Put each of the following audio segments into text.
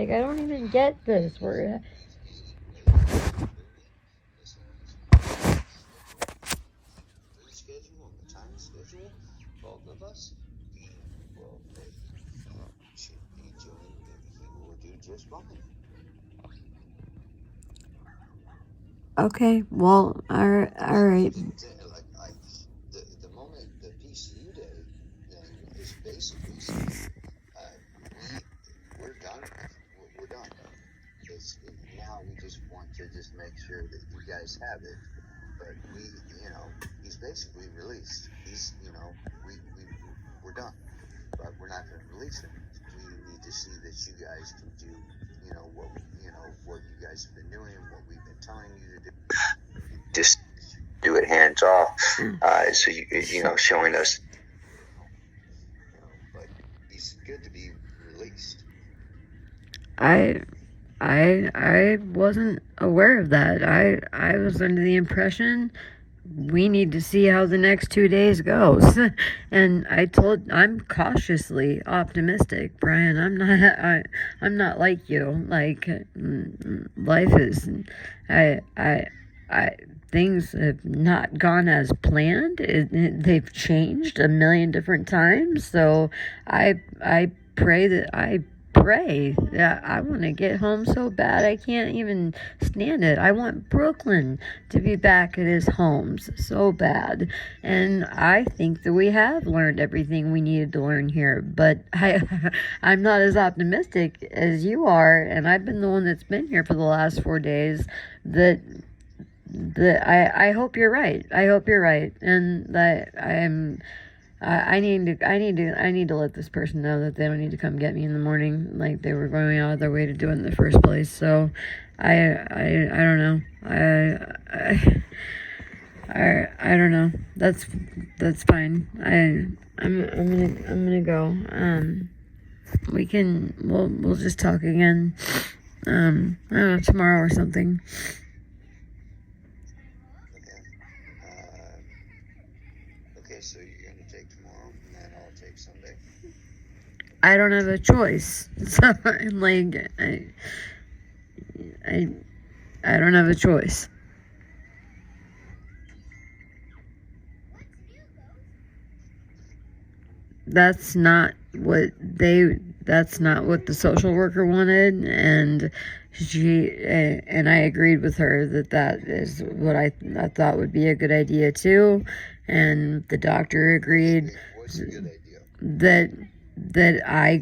Like, I don't even get this. We're Free schedule and the time schedule, both of us, well, should be doing, he will do just fine. okay. Well, all right. Like the moment the PCU day then is basically saying, we're done. We're done. Now we just want to just make sure that you guys have it. But he's basically released. We're done. But we're not going to release him. We need to see that you guys can do, what you guys have been doing, what we've been telling you to do. Just do it hands off. So showing us. But he's good to be released. I wasn't aware of that. I was under the impression we need to see how the next 2 days goes. And I'm cautiously optimistic, Brian. I'm not like you. Like, life is, I things have not gone as planned. They've changed a million different times. So I pray that I want to get home so bad I can't even stand it. I want Brooklyn to be back at his homes so bad. And I think that we have learned everything we needed to learn here, but I'm not as optimistic as you are, and I've been the one that's been here for the last 4 days. I hope you're right. I hope you're right, and that I need to let this person know that they don't need to come get me in the morning like they were going out of their way to do it in the first place. So I don't know. I don't know. That's fine. I'm gonna go. We'll just talk again. I don't know, tomorrow or something. Okay, so you're going to take tomorrow, and then I'll take Sunday? I don't have a choice. So I'm like, I don't have a choice. That's not what the social worker wanted, and I agreed with her that is what I thought would be a good idea too, and the doctor agreed. What's a good idea? that I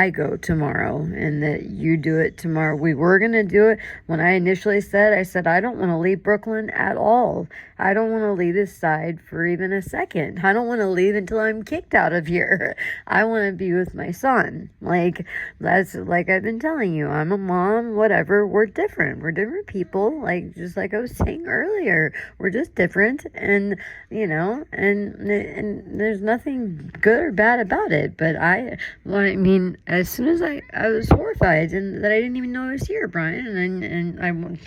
go tomorrow, and that you do it tomorrow. We were going to do it when I initially said, I don't want to leave Brooklyn at all. I don't want to leave this side for even a second. I don't want to leave until I'm kicked out of here. I want to be with my son. Like, that's like I've been telling you, I'm a mom, whatever. We're different. We're different people. Like, just like I was saying earlier, we're just different. And, and there's nothing good or bad about it. But as soon as I was horrified and that I didn't even know I was here, Brian, and I'm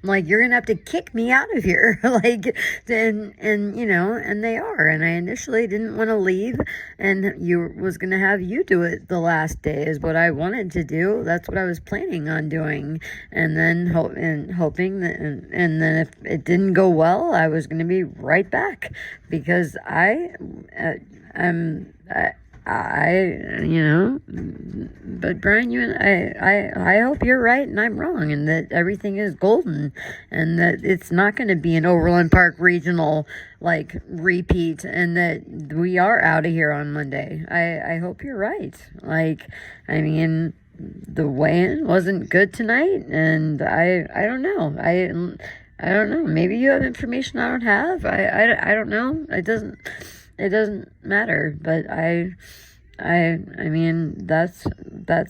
like, you're gonna have to kick me out of here. Like, and they are. And I initially didn't want to leave, and was gonna have you do it the last day is what I wanted to do. That's what I was planning on doing, and then hoping that, and then if it didn't go well, I was gonna be right back, because but Brian, I hope you're right and I'm wrong, and that everything is golden, and that it's not going to be an Overland Park Regional like repeat, and that we are out of here on Monday. I hope you're right. Like, I mean, the weigh-in wasn't good tonight, and I don't know. I don't know. Maybe you have information I don't have. I don't know. It doesn't matter, but I mean, that's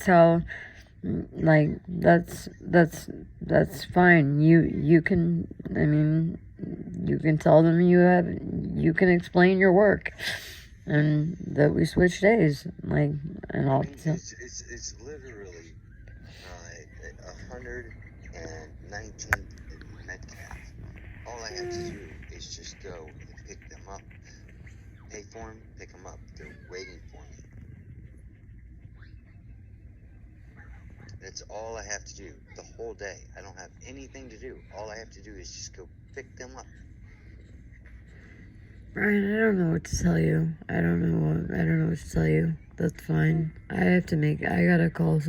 how, like, that's fine. You can, I mean, you can tell them you can explain your work, and that we switch days, like, and I'll. It's literally 119 Metcalf. All I have to do is just go and pick them up, pay for them, pick them up. They're waiting for me. That's all I have to do the whole day. I don't have anything to do. All I have to do is just go pick them up. Brian, I don't know what to tell you. I don't know what to tell you. That's fine. I gotta call what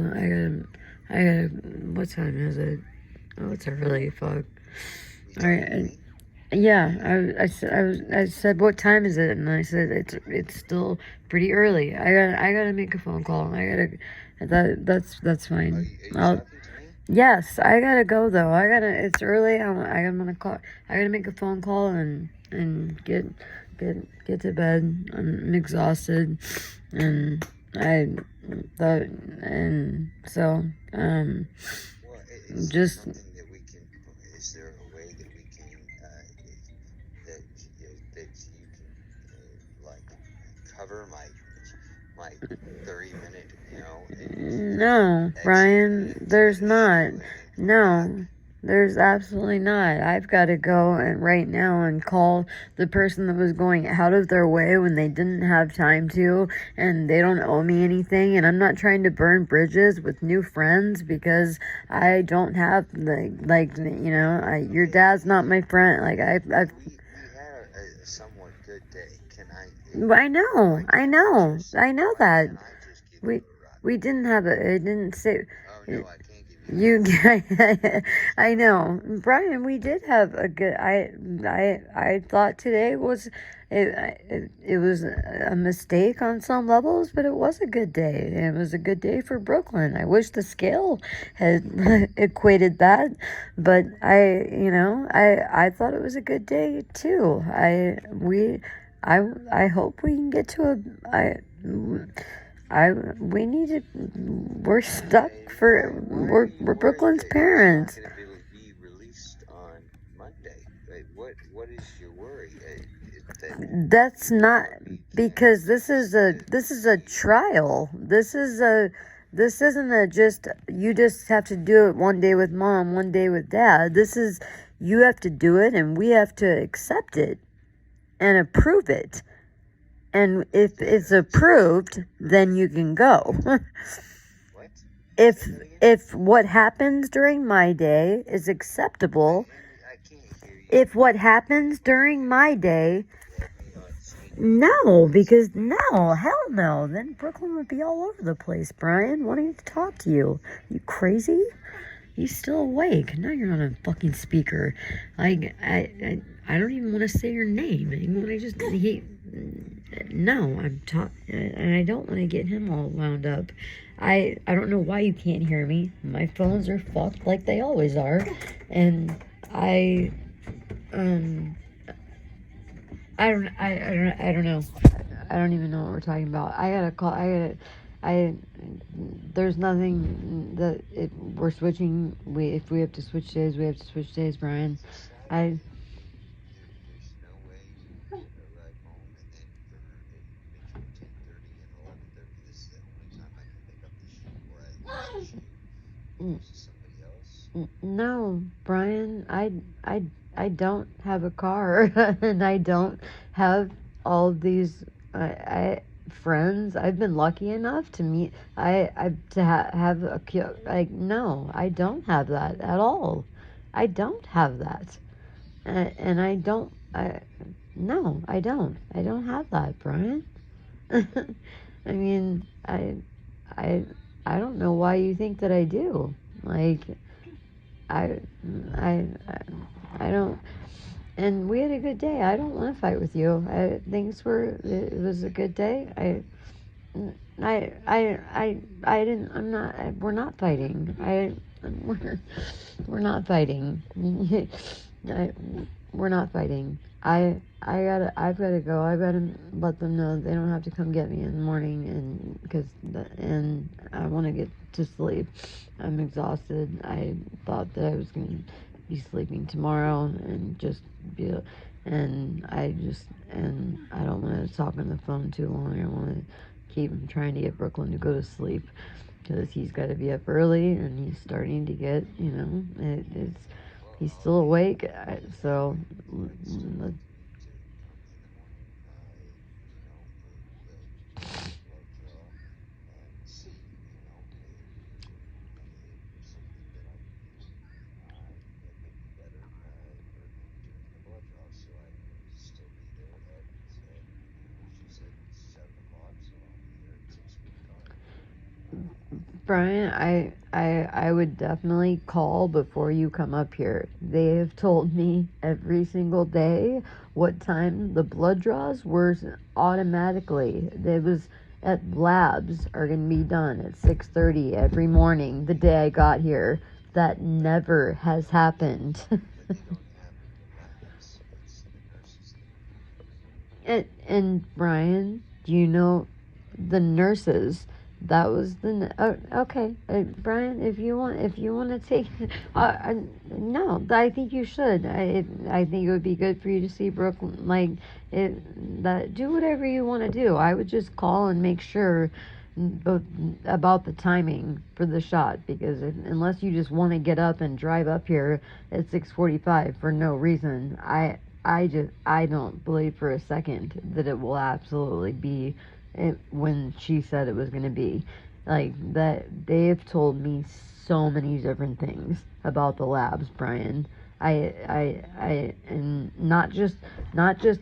time is it? Oh, it's early, fuck. Alright, yeah, I said, what time is it? And I said, it's still pretty early. I gotta make a phone call. That's fine. Are you talking to me? Yes, I gotta go though. It's early. I'm gonna call. I gotta make a phone call and get to bed. I'm exhausted, and so Well, is there just something that we can? Is there a way that we can that you can like cover my 30-minute, no, Brian. There's not. No. There's absolutely not. I've got to go and right now and call the person that was going out of their way when they didn't have time to, and they don't owe me anything. And I'm not trying to burn bridges with new friends because I don't have your dad's not my friend. We had a somewhat good day. I know that. Can I just give We you a ride? we didn't have it didn't say. Oh no, I can't give you. I know, Brian. We did have a good. I thought today was it was a mistake on some levels, but it was a good day. It was a good day for Brooklyn. I wish the scale had equated that, but I thought it was a good day too. I hope we can get to we need to. We're stuck for. We're Brooklyn's parents. Not going to be released on Monday. What is your worry? That's not because this is a trial. This isn't a just you just have to do it one day with mom, one day with dad. This is you have to do it, and we have to accept it and approve it. And if it's approved, then you can go. What? If what happens during my day is acceptable, I can't hear you. if what happens during my day, no, because no, hell no. Then Brooklyn would be all over the place, Brian. Wanting to talk to you. You crazy? You still awake? No, you're not a fucking speaker. I don't even want to say your name. And I don't want to get him all wound up. I don't know why you can't hear me. My phones are fucked like they always are, and I don't know. I don't even know what we're talking about. There's nothing that we're switching. If we have to switch days, we have to switch days, Brian. There's no way you can arrive home and then between 10:30 and 11:30. This is the only time I can pick up the shoe or I lose the shoe. Is it somebody else? No, Brian. I don't have a car, and I don't have all these. Friends. I've been lucky enough to meet. Have a no. I don't have that at all. I don't have that, and I don't. No, I don't. I don't have that, Brian. I mean, I don't know why you think that I do. Like, I, I don't. And we had a good day. I don't want to fight with you. It was a good day. We're not fighting. We're not fighting. We're not fighting. I've gotta go. I've gotta let them know they don't have to come get me in the morning, and I want to get to sleep. I'm exhausted. I thought that I was going to be sleeping tomorrow and I don't want to talk on the phone too long. I want to keep trying to get Brooklyn to go to sleep because he's got to be up early and he's starting to get, he's still awake. So Brian, I would definitely call before you come up here. They have told me every single day what time the blood draws were automatically. It was at labs are going to be done at 6:30 every morning the day I got here. That never has happened. And Brian, do you know the nurses? That was the okay, Brian. If you want to take, no, I think you should. I think it would be good for you to see Brooklyn. Like that, do whatever you want to do. I would just call and make sure about the timing for the shot because unless you just want to get up and drive up here at 6:45 for no reason, I don't believe for a second that it will absolutely be when she said it was going to be. Like that, they have told me so many different things about the labs, Brian. And not just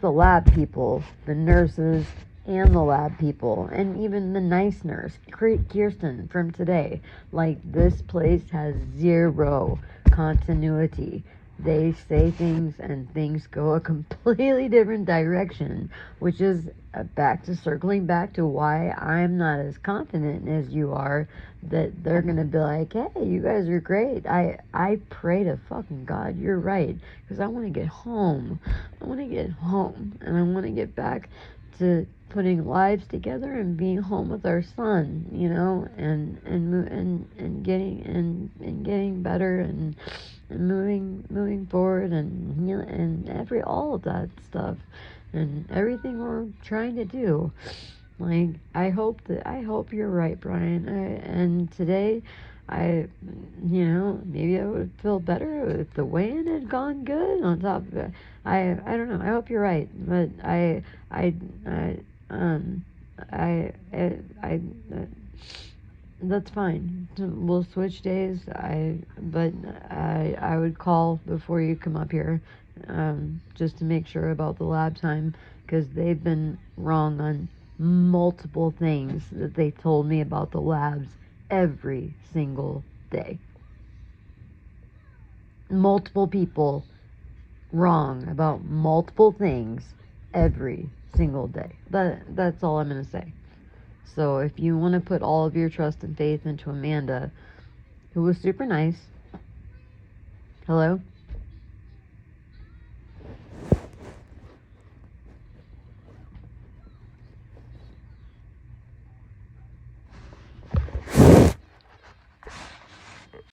the lab people, the nurses and the lab people, and even the nice nurse, Kirsten from today. Like this place has zero continuity. They say things and things go a completely different direction, which is circling back to why I'm not as confident as you are that they're gonna be like, hey, you guys are great. I pray to fucking God you're right, because I want to get home. I want to get home, and I want to get back to putting lives together and being home with our son, you know, and getting better and moving forward and all of that stuff and everything we're trying to do. Like I hope you're right, Brian. And today maybe I would feel better if the weigh-in had gone good on top of it. I don't know. I hope you're right, but um I that's fine. We'll switch days. I would call before you come up here, just to make sure about the lab time, because they've been wrong on multiple things that they told me about the labs every single day. Multiple people wrong about multiple things every single day. That's all I'm gonna say. So if you want to put all of your trust and faith into Amanda, who was super nice. Hello?